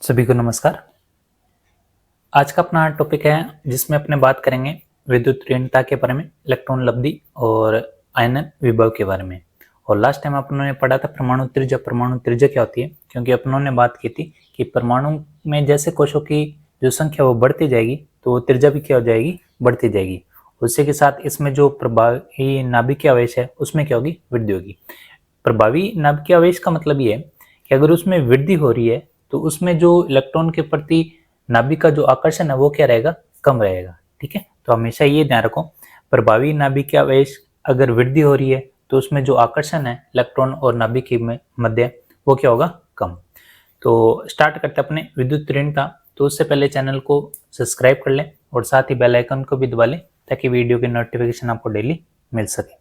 सभी को नमस्कार। आज का अपना टॉपिक है जिसमें अपने बात करेंगे विद्युत ऋणता के बारे में, इलेक्ट्रॉन लब्धि और आयनन विभव के बारे में। और लास्ट टाइम अपनों ने पढ़ा था परमाणु त्रिज्या। परमाणु त्रिज्या क्या होती है, क्योंकि अपनों ने बात की थी कि परमाणु में जैसे कोशों की जो संख्या वो बढ़ती जाएगी तो त्रिज्या भी क्या हो जाएगी, बढ़ती जाएगी। उसी के साथ इसमें जो प्रभावी नाभिकीय आवेश है उसमें क्या होगी, वृद्धि होगी। प्रभावी नाभिकीय आवेश का मतलब ये है कि अगर उसमें वृद्धि हो रही है तो उसमें जो इलेक्ट्रॉन के प्रति नाभिक का जो आकर्षण है वो क्या रहेगा, कम रहेगा। ठीक है, तो हमेशा ये ध्यान रखो, प्रभावी नाभिकीय आवेश अगर वृद्धि हो रही है तो उसमें जो आकर्षण है इलेक्ट्रॉन और नाभिक के मध्य वो क्या होगा, कम। तो स्टार्ट करते अपने विद्युत ऋण का। तो उससे पहले चैनल को सब्सक्राइब कर लें और साथ ही बेल आइकन को भी दबा लें ताकि वीडियो की नोटिफिकेशन आपको डेली मिल सके।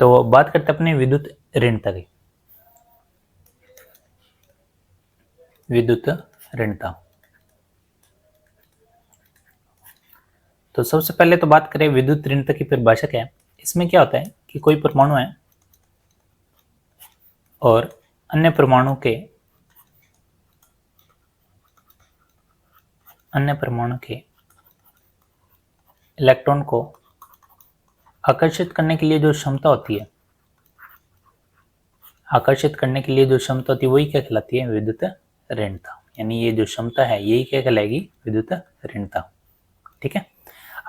तो बात करते अपने विद्युत ऋणता की। विद्युत ऋणता, तो सबसे पहले तो बात करें विद्युत ऋणता की परिभाषा क्या है। इसमें क्या होता है कि कोई परमाणु है और अन्य परमाणु के इलेक्ट्रॉन को आकर्षित करने के लिए जो क्षमता होती है, वही क्या कहलाती है, विद्युत ऋणता। यानी ये जो क्षमता है यही क्या कहलाएगी, विद्युत ऋणता। ठीक है,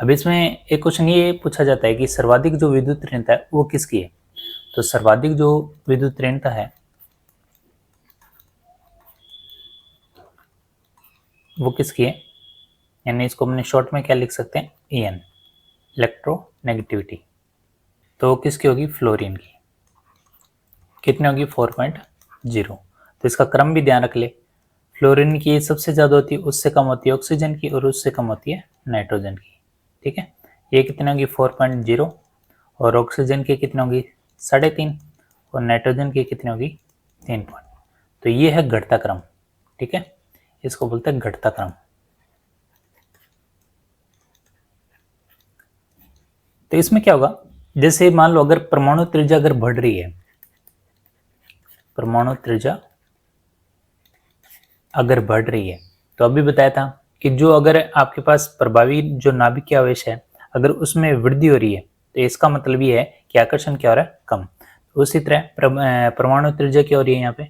अब इसमें एक क्वेश्चन ये पूछा जाता है कि सर्वाधिक जो विद्युत ऋणता है वो किसकी है। तो सर्वाधिक जो विद्युत ऋणता है वो किसकी है, यानी इसको हमने शॉर्ट में क्या लिख सकते हैं, EN, इलेक्ट्रोनेगेटिविटी। तो किसकी होगी, फ्लोरीन की। कितनी होगी, 4.0। तो इसका क्रम भी ध्यान रख ले, फ्लोरीन की सबसे ज्यादा होती है, उससे कम होती है ऑक्सीजन की और उससे कम होती है नाइट्रोजन की। ठीक है, ये कितनी होगी, 4.0, और ऑक्सीजन की कितनी होगी, 3.5, और नाइट्रोजन की कितनी होगी, 3 पॉइंट। तो ये है घटता क्रम। ठीक है, इसको बोलते हैं घटता क्रम। तो इसमें क्या होगा, जैसे मान लो अगर परमाणु त्रिज्या अगर बढ़ रही है, परमाणु त्रिज्या अगर बढ़ रही है, तो अभी बताया था कि जो अगर आपके पास प्रभावी जो नाभिकीय आवेश है अगर उसमें वृद्धि हो रही है तो इसका मतलब ये है कि आकर्षण क्या हो रहा है, कम। उसी तरह परमाणु त्रिज्या क्या हो रही है यहाँ पे,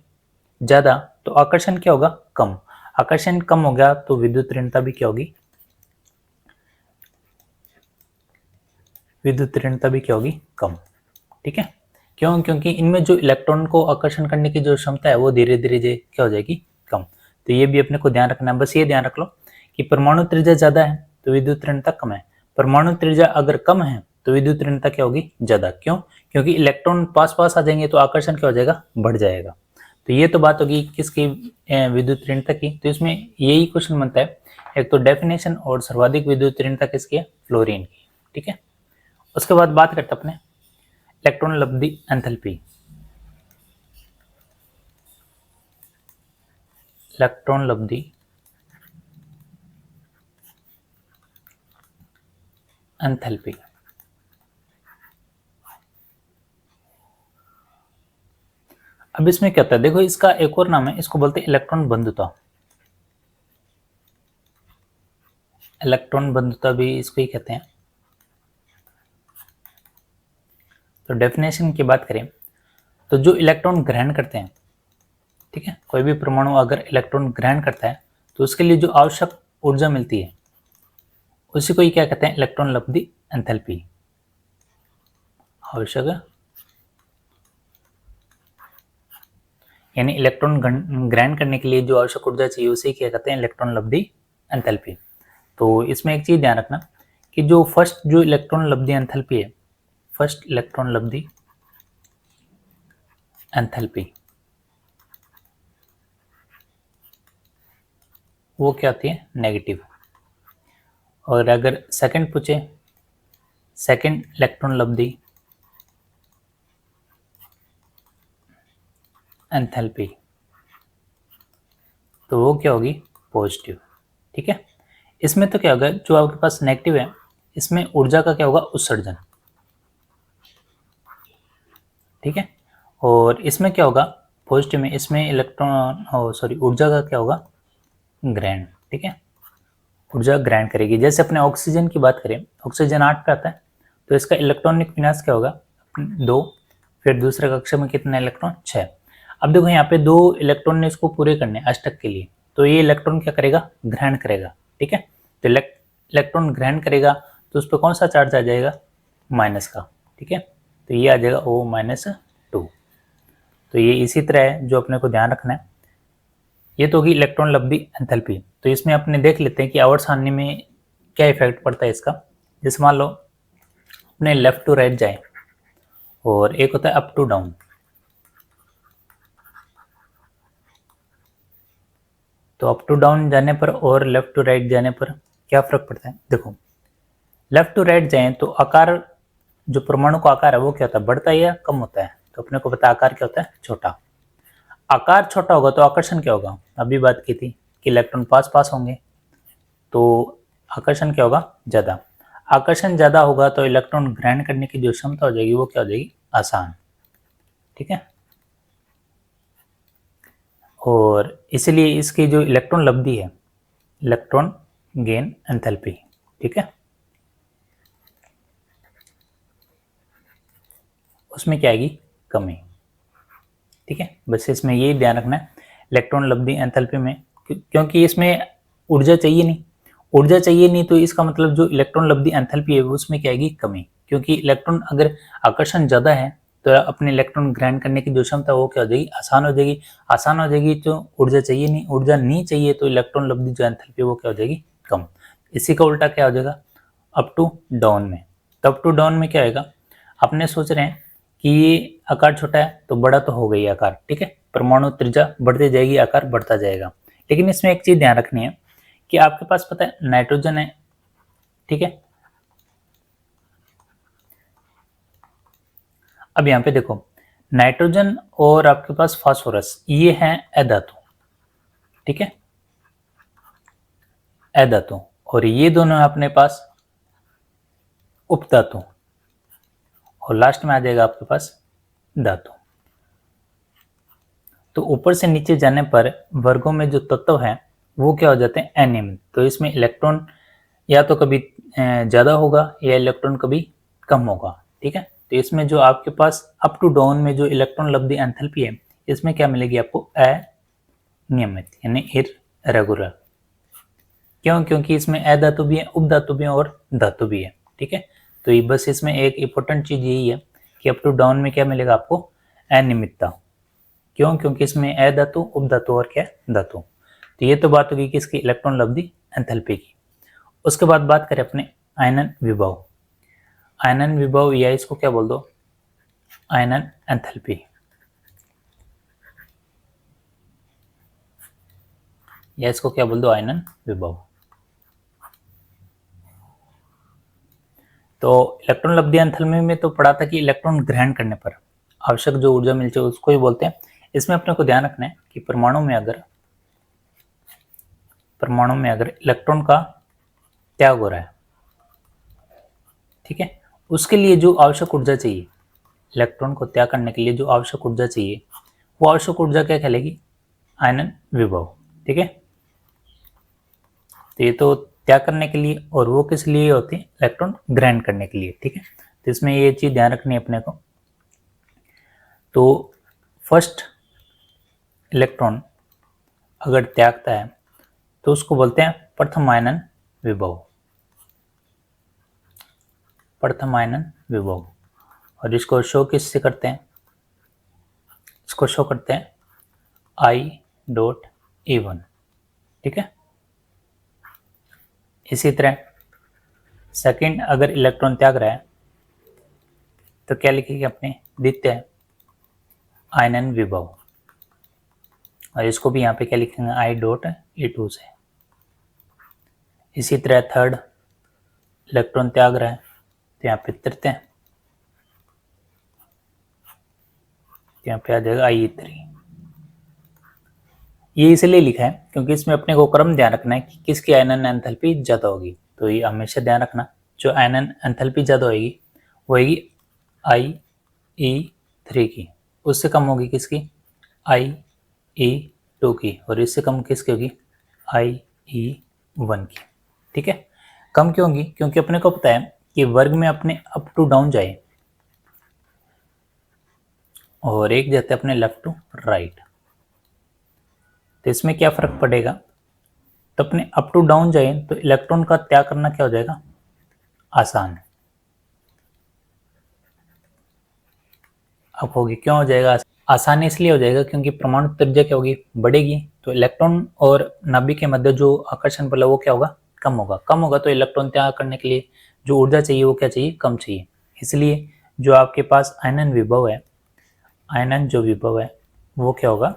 ज्यादा, तो आकर्षण क्या होगा, कम। आकर्षण कम हो गया तो विद्युत ऋणता भी क्या होगी, विद्युत ऋणता भी क्या होगी, कम। ठीक है, क्यों, क्योंकि इनमें जो इलेक्ट्रॉन को आकर्षण करने की जो क्षमता है वो धीरे धीरे क्या हो जाएगी, कम। तो ये भी अपने को ध्यान रखना है। बस ये ध्यान रख लो कि परमाणु त्रिज्या ज्यादा है तो विद्युत ऋणता कम है, परमाणु त्रिज्या अगर कम है तो विद्युत ऋणता क्या होगी, ज्यादा। क्यों, क्योंकि इलेक्ट्रॉन पास पास आ जाएंगे तो आकर्षण क्या हो जाएगा, बढ़ जाएगा। तो ये तो बात होगी किसकी, विद्युत ऋणता की। तो इसमें यही क्वेश्चन बनता है, एक तो डेफिनेशन और सर्वाधिक विद्युत ऋणता किसकी है, फ्लोरीन की। ठीक है, उसके बाद बात करते अपने इलेक्ट्रॉन लब्धि एंथैल्पी। इलेक्ट्रॉन लब्धि एंथैल्पी, अब इसमें क्या होता है, देखो इसका एक और नाम है, इसको बोलते हैं इलेक्ट्रॉन बंधुता। इलेक्ट्रॉन बंधुता भी इसको ही कहते हैं। तो डेफिनेशन की बात करें तो जो इलेक्ट्रॉन ग्रहण करते हैं, ठीक है, कोई भी परमाणु अगर इलेक्ट्रॉन ग्रहण करता है तो उसके लिए जो आवश्यक ऊर्जा मिलती है उसी को ही क्या कहते हैं, इलेक्ट्रॉन लब्धि एंथैल्पी। आवश्यक यानी इलेक्ट्रॉन ग्रहण करने के लिए जो आवश्यक ऊर्जा चाहिए उसे क्या कहते हैं, इलेक्ट्रॉन लब्धि एंथैल्पी। तो इसमें एक चीज ध्यान रखना कि जो फर्स्ट जो इलेक्ट्रॉन लब्धि एंथैल्पी है, फर्स्ट इलेक्ट्रॉन लब्धि एंथैल्पी वो क्या आती है, नेगेटिव। और अगर सेकंड पूछे, सेकंड इलेक्ट्रॉन लब्धि एंथैल्पी, तो वो क्या होगी, पॉजिटिव। ठीक है, इसमें तो क्या होगा, जो आपके पास नेगेटिव है इसमें ऊर्जा का क्या होगा, उत्सर्जन। ठीक है, और इसमें क्या होगा, पॉजिटिव में इसमें इलेक्ट्रॉन ऊर्जा का क्या होगा, ग्रहण, ठीक है, ऊर्जा ग्रहण करेगी। जैसे अपने ऑक्सीजन की बात करें, ऑक्सीजन 8 पे आता है, तो इसका इलेक्ट्रॉनिक विन्यास क्या होगा, 2, फिर दूसरे कक्षा में कितना इलेक्ट्रॉन, 6। अब देखो यहाँ पे 2 इलेक्ट्रॉन ने इसको पूरे करने अष्टक के लिए, तो ये इलेक्ट्रॉन क्या करेगा, ग्रहण करेगा, ठीक है। तो इलेक्ट्रॉन ग्रहण करेगा तो उस पर कौन सा चार्ज आ जाएगा, माइनस का, ठीक है। तो ये आ जाएगा O-2। तो ये इसी तरह है जो अपने को ध्यान रखना है। ये तो होगी इलेक्ट्रॉन लब्धि एंथैल्पी। तो इसमें अपने देख लेते हैं कि आवर्त सारणी में क्या इफेक्ट पड़ता है इसका। जैसे मान लो अपने लेफ्ट टू राइट जाए और एक होता है अप टू डाउन। तो अप टू डाउन जाने पर और लेफ्ट टू राइट जाने पर क्या फर्क पड़ता है, देखो लेफ्ट टू राइट जाए तो आकार, जो परमाणु का आकार है वो क्या होता है, बढ़ता है या कम होता है। तो अपने को पता है आकार क्या होता है, छोटा। आकार छोटा होगा तो आकर्षण क्या होगा, अभी बात की थी कि इलेक्ट्रॉन पास पास होंगे, तो आकर्षण क्या होगा, ज्यादा। आकर्षण ज्यादा होगा तो इलेक्ट्रॉन ग्रहण करने की जो क्षमता हो जाएगी वो क्या हो जाएगी, आसान, ठीक है। और इसलिए इसकी जो इलेक्ट्रॉन लब्धि है, इलेक्ट्रॉन गेन एंथैल्पी, ठीक है, उसमें क्या आएगी, कमी, ठीक है। बस इसमें यही ध्यान रखना है इलेक्ट्रॉन लब्धि एंथैल्पी में, क्योंकि इसमें ऊर्जा चाहिए नहीं, ऊर्जा चाहिए नहीं तो इसका मतलब जो इलेक्ट्रॉन लब्धि एंथैल्पी है उसमें क्या आएगी, कमी। क्योंकि इलेक्ट्रॉन अगर आकर्षण ज्यादा है तो अपने इलेक्ट्रॉन ग्रहण करने की जो क्षमता वो क्या हो जाएगी, आसान हो जाएगी। आसान हो जाएगी तो ऊर्जा चाहिए नहीं, ऊर्जा नहीं चाहिए तो इलेक्ट्रॉन लब्धि जो एंथैल्पी वो क्या हो जाएगी, कम। इसी का उल्टा क्या हो जाएगा, अप टू डाउन में। तो अप टू डाउन में क्या आएगा, अपने सोच रहे हैं कि ये आकार छोटा है तो बड़ा तो हो गई आकार, ठीक है, परमाणु त्रिज्या बढ़ती जाएगी, आकार बढ़ता जाएगा। लेकिन इसमें एक चीज ध्यान रखनी है कि आपके पास पता है नाइट्रोजन है, ठीक है। अब यहाँ पे देखो नाइट्रोजन और आपके पास फास्फोरस, ये है अधातु, ठीक है, अधातु। और ये दोनों है अपने पास उपधातु, और लास्ट में आ जाएगा आपके पास धातु। तो ऊपर से नीचे जाने पर वर्गों में जो तत्व है वो क्या हो जाते हैं, अनियमित। तो इसमें इलेक्ट्रॉन या तो कभी ज्यादा होगा या इलेक्ट्रॉन कभी कम होगा, ठीक है। तो इसमें जो आपके पास अप टू डाउन में जो इलेक्ट्रॉन लब्धि एंथैल्पी है, इसमें क्या मिलेगी आपको, अनियमित यानी इररेगुलर। क्यों, क्योंकि इसमें अधातु भी है, उपधातु भी है और धातु भी है, ठीक है। तो ये बस इसमें एक इंपॉर्टेंट चीज यही है कि अप टू डाउन में क्या मिलेगा आपको, अनियमितता। क्यों, क्योंकि इसमें अधातु, उपधातु और क्या, धातु। तो ये तो बात होगी किसकी, इलेक्ट्रॉन लब्धि एंथैल्पी की। उसके बाद बात करें अपने आयनन विभव। आयनन विभव या इसको क्या बोल दो, आयनन एंथैल्पी, या इसको क्या बोल दो, आयनन विभव। तो इलेक्ट्रॉन लब्धि एंथैल्पी में तो पढ़ा था कि इलेक्ट्रॉन ग्रहण करने पर आवश्यक जो ऊर्जा मिलती है उसको ही बोलते हैं। इसमें अपने को ध्यान रखना है कि परमाणु में अगर इलेक्ट्रॉन का त्याग हो रहा है, ठीक है, उसके लिए जो आवश्यक ऊर्जा चाहिए, इलेक्ट्रॉन को त्याग करने के लिए जो आवश्यक ऊर्जा चाहिए, वो आवश्यक ऊर्जा क्या कहलाएगी, आयनन विभव, ठीक है। तो ये तो त्याग करने के लिए, और वो किस लिए होती है, इलेक्ट्रॉन ग्रहण करने के लिए, ठीक है। तो इसमें ये चीज ध्यान रखनी है अपने को। तो फर्स्ट इलेक्ट्रॉन अगर त्यागता है तो उसको बोलते हैं प्रथम आयनन विभव, प्रथम आयनन विभव। और इसको शो किससे करते हैं, इसको शो करते हैं I.E1, ठीक है। इसी तरह सेकंड अगर इलेक्ट्रॉन त्याग रहा है तो क्या लिखेंगे अपने, द्वितीय आयनन विभव, और इसको भी यहाँ पे क्या लिखेंगे, I.E2 से। इसी तरह थर्ड इलेक्ट्रॉन त्याग रहा है तो यहाँ पे तृतीय, तो यहाँ पे आ जाएगा I.E3। ये इसलिए लिखा है क्योंकि इसमें अपने को क्रम ध्यान रखना है कि किसकी आयनन एंथैल्पी ज्यादा होगी। तो ये हमेशा ध्यान रखना, जो आयनन एंथैल्पी ज्यादा होगी वो होगी I.E3 की, उससे कम होगी किसकी, I.E2 की, और इससे कम किसकी होगी, IE1 की, ठीक है। कम क्यों होगी? क्योंकि अपने को पता है कि वर्ग में अपने अप टू डाउन जाए और एक जाते अपने लेफ्ट टू राइट, तो इसमें क्या फर्क पड़ेगा? तो अपने अप टू डाउन जाए तो इलेक्ट्रॉन का त्याग करना क्या हो जाएगा? आसान। अब होगी क्यों हो जाएगा आसान? इसलिए हो जाएगा क्योंकि परमाणु त्रिज्या क्या होगी? बढ़ेगी, तो इलेक्ट्रॉन और नाभिक के मध्य जो आकर्षण बल है वो क्या होगा? कम होगा। कम होगा तो इलेक्ट्रॉन त्याग करने के लिए जो ऊर्जा चाहिए वो क्या चाहिए? कम चाहिए। इसलिए जो आपके पास आयनन विभव है, आयनन जो विभव है वो क्या होगा?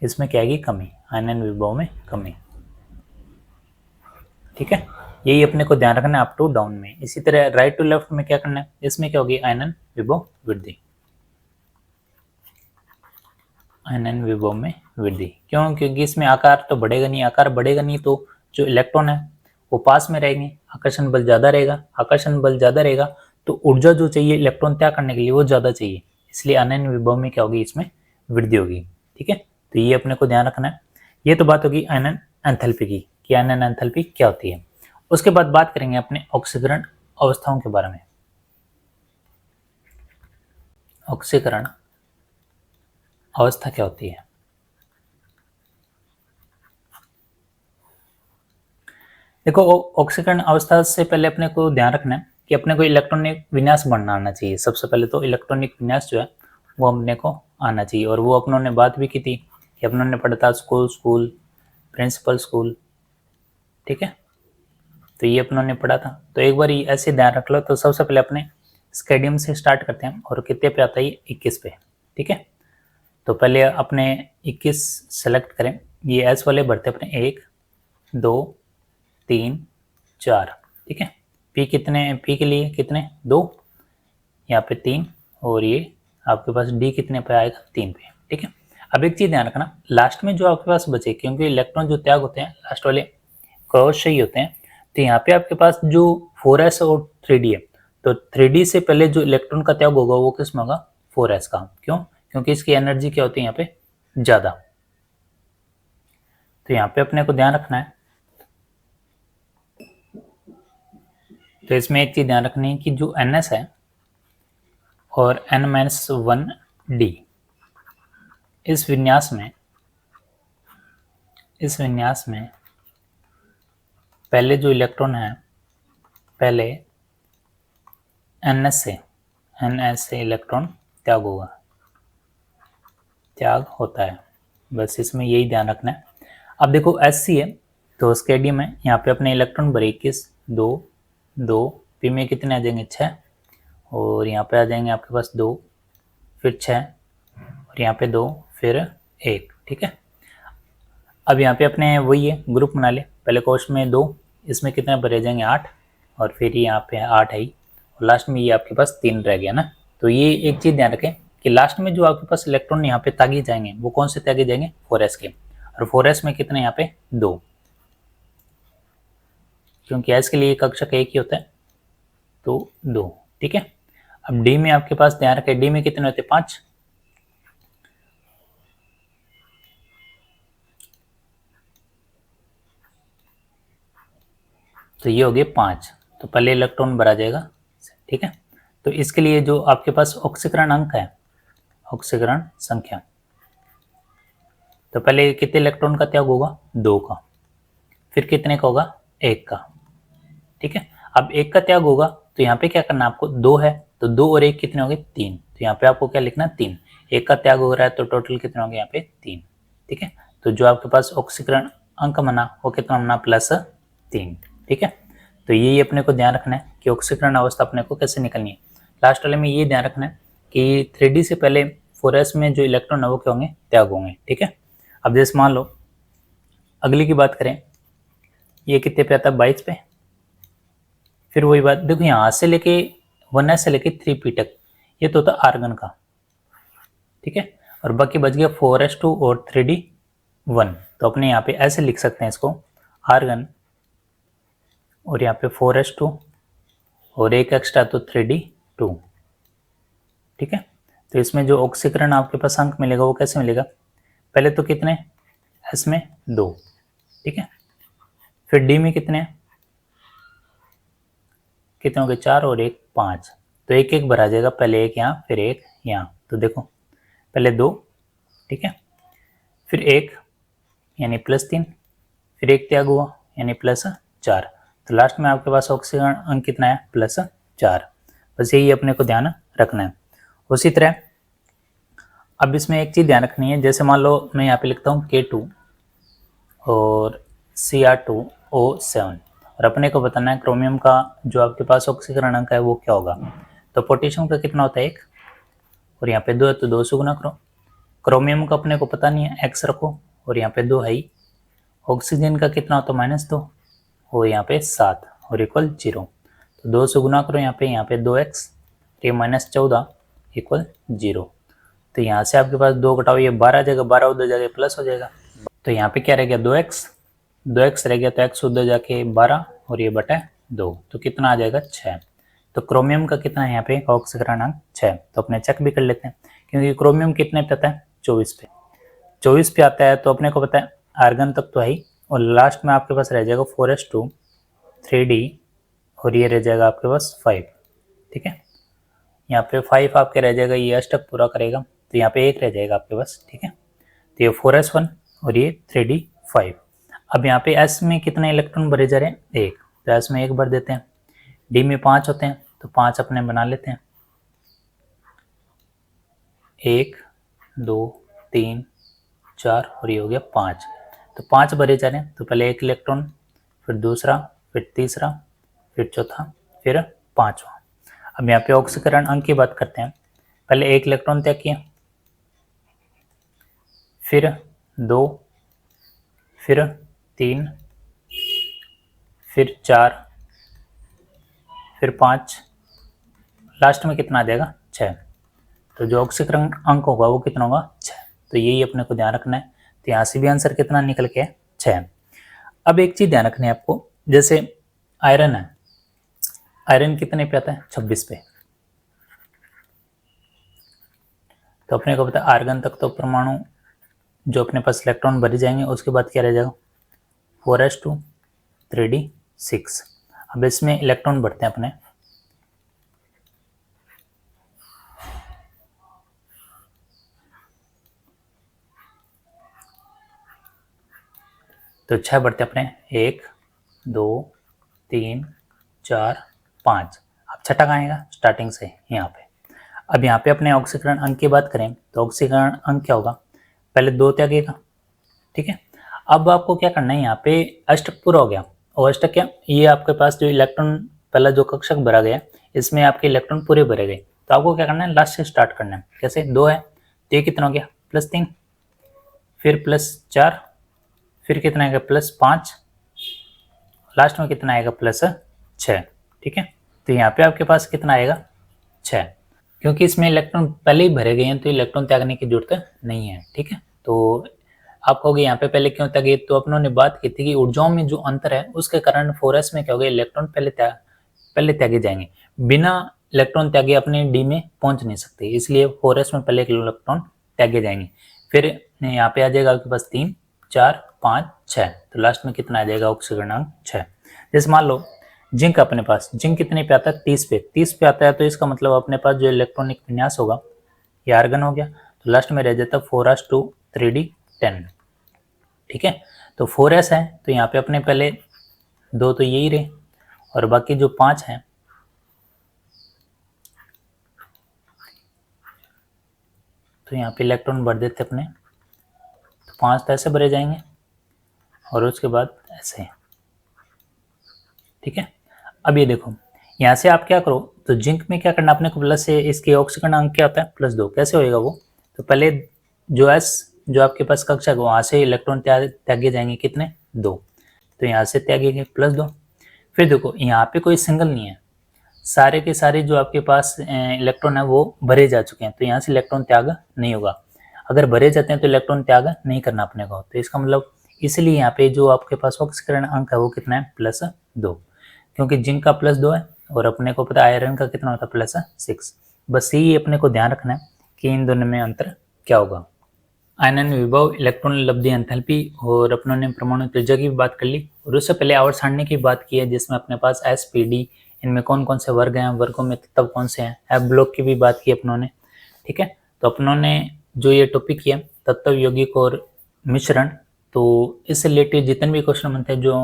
इसमें क्या आएगी? कमी। आयनन विभव में कमी, ठीक है। यही अपने को ध्यान रखना है अप टू डाउन में। इसी तरह राइट टू लेफ्ट में क्या करना है? इसमें क्या होगी? आयनन विभव वृद्धि, आयनन विभव में वृद्धि। क्यों? क्योंकि इसमें आकार तो बढ़ेगा नहीं। आकार बढ़ेगा नहीं तो जो इलेक्ट्रॉन है वो पास में रहेंगे, आकर्षण बल ज्यादा रहेगा। आकर्षण बल ज्यादा रहेगा तो ऊर्जा जो चाहिए इलेक्ट्रॉन त्याग करने के लिए वो ज्यादा चाहिए, इसलिए आयनन विभव में क्या होगी? इसमें वृद्धि होगी, ठीक है। तो ये अपने को ध्यान रखना है। ये तो बात होगी आयनन एंथैल्पी की, कि आयनन एंथैल्पी क्या होती है। उसके बाद बात करेंगे अपने ऑक्सीकरण अवस्थाओं के बारे में। ऑक्सीकरण अवस्था क्या होती है? देखो, ऑक्सीकरण अवस्था से पहले अपने को ध्यान रखना है कि अपने को इलेक्ट्रॉनिक विन्यास बनना आना चाहिए। सबसे पहले तो इलेक्ट्रॉनिक विन्यास जो है वो अपने को आना चाहिए, और वो अपनों ने बात भी की थी कि अपनों ने पढ़ा था स्कूल प्रिंसिपल स्कूल, ठीक है। तो ये अपनों ने पढ़ा था, तो एक बार ऐसे ध्यान रख लो। तो सबसे पहले अपने स्केडियम से स्टार्ट करते हैं, और कितने पे आता है? 21 पे, ठीक है। तो पहले अपने 21 सेलेक्ट करें। ये एस वाले भरते अपने 1 2 3 4, ठीक है। पी कितने? पी के लिए कितने? 2, यहाँ पे 3, और ये आपके पास डी कितने पे आएगा? 3 पे, ठीक है। अब एक चीज ध्यान रखना, लास्ट में जो आपके पास बचे, क्योंकि इलेक्ट्रॉन जो त्याग होते हैं लास्ट वाले क्रॉस से ही होते हैं, तो यहाँ पे आपके पास जो 4s और 3d है, तो 3d से पहले जो इलेक्ट्रॉन का त्याग होगा वो किस में होगा? 4s का। क्यों? क्योंकि इसकी एनर्जी क्या होती है यहाँ पे? ज्यादा। तो यहाँ पे अपने को ध्यान रखना है। तो इसमें एक चीज ध्यान रखनी है कि जो ns है और n-1d, इस विन्यास में पहले जो इलेक्ट्रॉन है, पहले ns से इलेक्ट्रॉन त्याग होता है। बस इसमें यही ध्यान रखना है। अब देखो Sc है तो स्केडियम है, यहाँ पे अपने इलेक्ट्रॉन भरे 21 2 2, पी में कितने आ जाएंगे? 6, और यहाँ पे आ जाएंगे आपके पास 2, फिर 6, और यहाँ पे 2, फिर 1, ठीक है। अब यहाँ पे अपने वही है, ग्रुप बना ले। पहले कोष्ठ में 2, इसमें कितने भरे जाएंगे? 8, और फिर यहाँ पे 8 है ही, और लास्ट में ये आपके पास 3 रह गया ना। तो ये एक चीज ध्यान रखें कि लास्ट में जो आपके पास इलेक्ट्रॉन यहाँ पे तागे जाएंगे वो कौन से तागे जाएंगे? 4s के, और 4s में कितने यहाँ पे? 2, क्योंकि s के लिए कक्षक एक ही होता है, तो 2, ठीक है। अब डी में आपके पास ध्यान रखें, डी में कितने होते? 5, तो ये हो गए 5, तो पहले इलेक्ट्रॉन भरा जाएगा, ठीक है। तो इसके लिए जो आपके पास ऑक्सीकरण अंक है, ऑक्सीकरण संख्या, तो पहले कितने इलेक्ट्रॉन का त्याग होगा? 2 का, फिर कितने का होगा? 1 का, ठीक है। अब 1 का त्याग होगा तो यहाँ पे क्या करना आपको? 2 है तो 2 और 1 कितने हो गए? 3, तो यहाँ पे आपको क्या लिखना? 3। 1 का त्याग हो रहा है तो टोटल कितने हो गए यहाँ पे? 3, ठीक है। तो जो आपके पास ऑक्सीकरण अंक बना वो कितना बना? +3, ठीक है। तो यही अपने को ध्यान रखना है कि ऑक्सीकरण अवस्था अपने को कैसे निकलनी है। लास्ट वाले में ये ध्यान रखना है कि 3d से पहले 4s में जो इलेक्ट्रॉन है वो क्या होंगे? त्याग होंगे, ठीक है। अब जैसे मान लो अगली की बात करें, ये कितने पे आता है? 22 पे। फिर वही बात देखो, यहाँ से लेके 1s से लेके 3p तक ये तो होता आर्गन का, ठीक है। और बाकी बच गया 4s2 और 3d1, तो अपने यहाँ पे ऐसे लिख सकते हैं इसको, आर्गन और यहाँ पे 4s2 और एक एक्स्ट्रा तो 3d2, ठीक है। तो इसमें जो ऑक्सीकरण आपके पास अंक मिलेगा वो कैसे मिलेगा? पहले तो कितने? s में 2, ठीक है। फिर डी में कितने हो गए 4 और 1 5, तो एक एक भरा जाएगा, पहले एक यहाँ फिर एक यहाँ, तो देखो पहले 2, ठीक है, फिर 1 यानी +3, फिर एक त्याग हुआ यानी +4, तो लास्ट में आपके पास ऑक्सीजन अंक कितना है +4। बस यही अपने को ध्यान रखना है। उसी तरह अब इसमें एक चीज़ ध्यान रखनी है, जैसे मान लो मैं यहाँ पे लिखता हूँ K2 और Cr2O7, और अपने को बताना है क्रोमियम का जो आपके पास ऑक्सीकरण अंक है वो क्या होगा। तो पोटेशियम का कितना होता है 1, और यहाँ पे 2 है तो 2 से गुना करो। क्रोमियम का अपने को पता नहीं है, x रखो, और यहाँ पे 2 है ही। ऑक्सीजन का कितना होता है -2, और यहाँ पे 7 और इक्वल 0, तो 2 से गुना करो यहाँ पे 2x, ये -14 इक्वल 0। तो यहाँ से आपके पास 2 घटाओ, ये 12 आ जाएगा, 12 उधर जाके प्लस हो जाएगा, तो यहाँ पे क्या रह गया 2x रह गया, तो x उधर जाके 12 और ये बटा 2, तो कितना आ जाएगा 6। तो क्रोमियम का कितना है यहाँ पे ऑक्सीकरण अंक 6, तो अपने चेक भी कर लेते हैं, क्योंकि क्रोमियम कितने पे आता है 24 पे, 24 पे आता है, तो अपने को पता है आर्गन तक तो है ही, और लास्ट में आपके पास रह जाएगा 4s2 3d, और ये रह जाएगा आपके पास 5, ठीक है। यहाँ पे 5 आपके रह जाएगा, ये अष्टक पूरा करेगा, तो यहाँ पे 1 रह जाएगा आपके पास, ठीक है। तो ये 4s1 और ये 3d5। अब यहाँ पे s में कितने इलेक्ट्रॉन भरे जा रहे हैं 1, तो s में 1 भर देते हैं। d में 5 होते हैं, तो 5 अपने बना लेते हैं, 1 2 3 4 और ये हो गया 5, तो 5 भरे जा रहे हैं, तो पहले 1 इलेक्ट्रॉन, फिर दूसरा, फिर तीसरा, फिर चौथा, फिर पांचवा। अब यहाँ पे ऑक्सीकरण अंक की बात करते हैं, पहले 1 इलेक्ट्रॉन त्याग किया, फिर 2, फिर 3, फिर 4, फिर 5, लास्ट में कितना आ जाएगा 6, तो जो ऑक्सीकरण अंक होगा वो कितना होगा 6, तो यही अपने को ध्यान रखना है। तो यहाँ से भी आंसर कितना निकल के 6। अब एक चीज ध्यान रखनी है आपको, जैसे आयरन है, आयरन कितने पे आता है 26 पे, तो अपने को पता है आर्गन तक तो परमाणु जो अपने पास इलेक्ट्रॉन भरे जाएंगे, उसके बाद क्या रह जाएगा 4s2 3d6। अब इसमें इलेक्ट्रॉन बढ़ते हैं अपने, तो 6 बढ़ते हैं अपने, 1 2 3 4 5। अब छठा कहाँ आएगा स्टार्टिंग से यहाँ पे। अब यहाँ पे अपने ऑक्सीकरण अंक की बात करें, तो ऑक्सीकरण अंक क्या होगा, पहले 2 त्यागेगा, ठीक है। अब आपको क्या करना है, यहाँ पे अष्टक पूरा हो गया, और अष्टक क्या, ये आपके पास जो इलेक्ट्रॉन पहला जो कक्षक भरा गया, इसमें आपके इलेक्ट्रॉन पूरे भरे गए, तो आपको क्या करना है लास्ट से स्टार्ट करना है। कैसे, 2 है तो ये कितना हो गया +3, फिर +4, फिर कितना आएगा +5, लास्ट में कितना आएगा +6, ठीक है। तो यहाँ पे आपके पास कितना आएगा 6, क्योंकि इसमें इलेक्ट्रॉन पहले ही भरे गए हैं, तो इलेक्ट्रॉन त्यागने की जरूरत नहीं है, ठीक है। तो आप कहोगे यहाँ पे पहले क्यों त्यागे, तो अपनों ने बात की थी कि ऊर्जाओं में जो अंतर है उसके कारण 4s में क्या होगा, इलेक्ट्रॉन पहले त्यागे जाएंगे, बिना इलेक्ट्रॉन त्यागे अपने डी में पहुंच नहीं सकते, इसलिए 4s में पहले इलेक्ट्रॉन त्यागे जाएंगे। फिर यहाँ पे आ जाएगा आपके पास 3 4 5 6, तो लास्ट में कितना आ जाएगा ऑक्सीकरण अंक 6। जैसे मान लो जिंक, अपने पास जिंक कितने पे आता है 30 पे आता है, तो इसका मतलब अपने पास जो इलेक्ट्रॉनिक विन्यास होगा ये आर्गन हो गया, तो लास्ट में रह जाता है 4s2 3d10, ठीक है। तो 4s है, तो यहाँ पे अपने पहले 2 तो यही रहे, और बाकी जो 5 हैं तो यहाँ पे इलेक्ट्रॉन भर देते अपने, तो 5 तो ऐसे भरे जाएंगे और उसके बाद ऐसे, ठीक है। अब ये देखो यहाँ से आप क्या करो, तो जिंक में क्या करना अपने को, प्लस से इसके ऑक्सीकरण अंक क्या होता है +2, कैसे होएगा वो, तो पहले जो s जो आपके पास कक्षा है वहाँ से इलेक्ट्रॉन त्यागे जाएंगे कितने 2, तो यहाँ से त्यागेंगे +2। फिर देखो यहाँ पे कोई सिंगल नहीं है, सारे के सारे जो आपके पास इलेक्ट्रॉन है वो भरे जा चुके हैं, तो यहाँ से इलेक्ट्रॉन त्याग नहीं होगा। अगर भरे जाते हैं तो इलेक्ट्रॉन त्याग नहीं करना अपने को, तो इसका मतलब इसलिए यहाँ पे जो आपके पास ऑक्सीकरण अंक है वो कितना है +2, क्योंकि जिंक का +2 है और अपने को पता है आयरन का कितना होता है +6। बस यही अपने को ध्यान रखना है कि इन दोनों में अंतर क्या होगा। आयनन विभव, इलेक्ट्रॉन लब्धि, एंथैल्पी और अपनों ने परमाणु त्रिज्या की भी बात कर ली। और उससे पहले आवर्त सारणी की बात की है जिसमें अपने पास एस पी डी, इनमें कौन कौन से वर्ग हैं, वर्गों में तत्व कौन से हैं, एफ ब्लॉक की भी बात की अपनों ने। ठीक है, तो अपनों ने जो ये टॉपिक किया तत्व, यौगिक और मिश्रण, तो इससे रिलेटेड जितने भी क्वेश्चन बनते हैं जो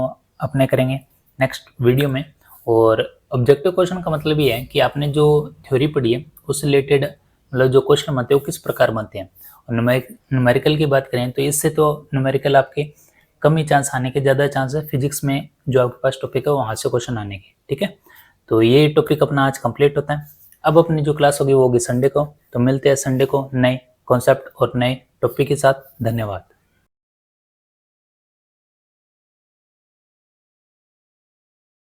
अपने करेंगे नेक्स्ट वीडियो में। और ऑब्जेक्टिव क्वेश्चन का मतलब ये है कि आपने जो थ्योरी पढ़ी है उससे रिलेटेड मतलब जो क्वेश्चन बनते हैं वो किस प्रकार बनते हैं। और न्यूमेरिकल की बात करें तो इससे तो न्यूमेरिकल आपके कम ही चांस आने के, ज़्यादा चांस है फिजिक्स में जो आपके पास टॉपिक है वहाँ से क्वेश्चन आने के। ठीक है, तो ये टॉपिक अपना आज कंप्लीट होता है। अब अपनी जो क्लास होगी वो होगी संडे को, तो मिलते हैं संडे को नए कॉन्सेप्ट और नए टॉपिक के साथ। धन्यवाद।